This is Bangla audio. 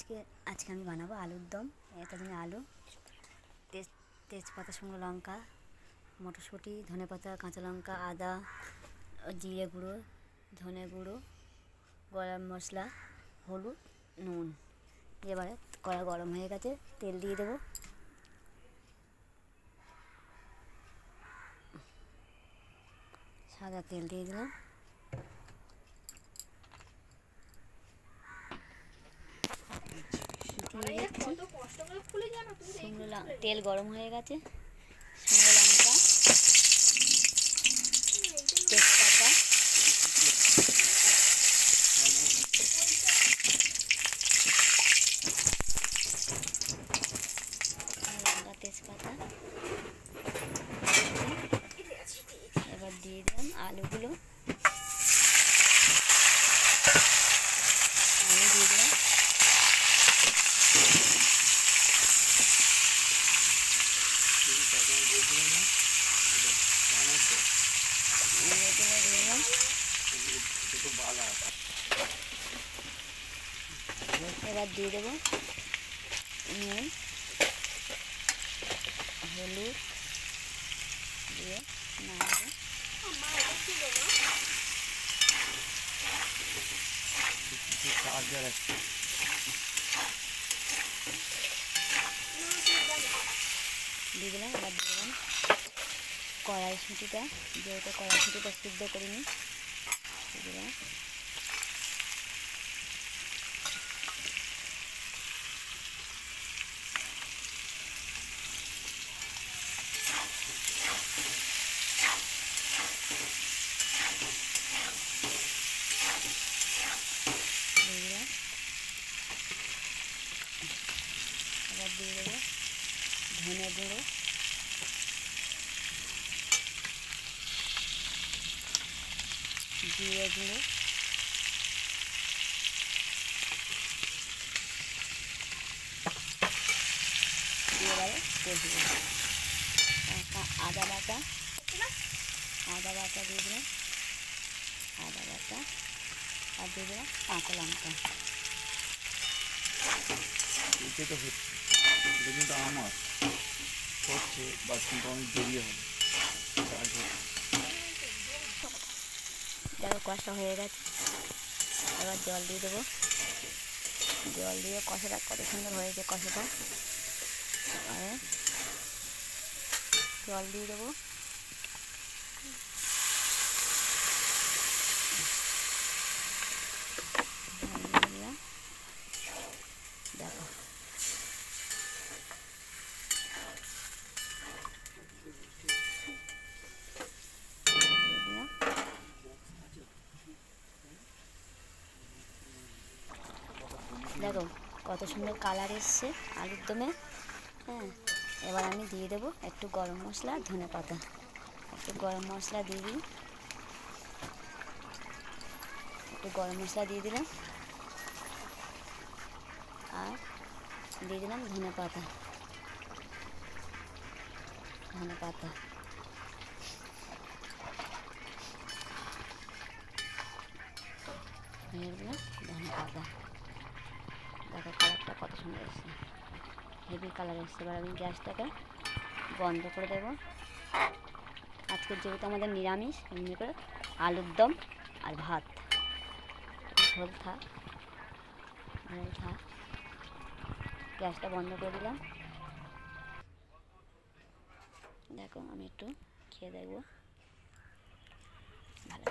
আজকে আমি বানাবো আলুর দম। তার জন্য আলু, তেজপাতা, শুকনো লঙ্কা, মটরশুঁটি, ধনেপাতা, কাঁচা লঙ্কা, আদা, জিরে গুঁড়ো, ধনে গুঁড়ো, গরম মশলা, হলুদ, নুন। এবারে কড়া গরম হয়ে গেছে, তেল দিয়ে দেবো। সাদা তেল দিয়ে দিলাম। তেল গরম হয়ে গেছে, শুকনো লঙ্কা, তেজপাতা, তেজপাতা এবার দিয়ে দিলাম আলুগুলো। আলু দিয়ে দিলাম। এবার দিয়ে দেবো নুন, হলুদ দিয়ে নাড়বো। দিয়ে দিলাম। এবার দিয়ে দিলাম কড়াইশুঁটিটা, যেহেতু কড়াইশুঁটিটা সিদ্ধ করিনি, দিয়ে দিলাম। এবার দিয়ে দেবো ধনে গুঁড়ো, জিরে গুঁড়ো, এবারে কষবো। আদা বাটা দিয়ে দিলাম, আদা বাটা, আর দিয়ে দিলাম কাঁচা লঙ্কা। কিন্তু আমার হচ্ছে বা কিন্তু অনেক দেরি হবে। দেখো কষা হয়ে গেছে, এবার জল দিয়ে দেবো। জল দিয়ে কষাটা কত সুন্দর হয়েছে কষাটা। এবারে জল দিয়ে দেবো। দেখো দেখো কত সুন্দর কালার এসছে আলুর দমে। হ্যাঁ, এবার আমি দিয়ে দেবো একটু গরম মশলা, ধনে পাতা। একটু গরম মশলা দিয়ে দিই, একটু গরম মশলা দিয়ে দিলাম, আর দিয়ে দিলাম ধনে পাতা। দিয়ে দিলাম ধনে পাতা। দেখো কালারটা কত সুন্দর এসছে, হেভি কালার এসছে। এবার আমি গ্যাসটাকে বন্ধ করে দেবো। আজকের যেহেতু আমাদের নিরামিষ, এমনি করে আলুর দম আর ভাত, ঝোল থাক। গ্যাসটা বন্ধ করে দিলাম। দেখো আমি একটু খেয়ে দেখবো, ভালো।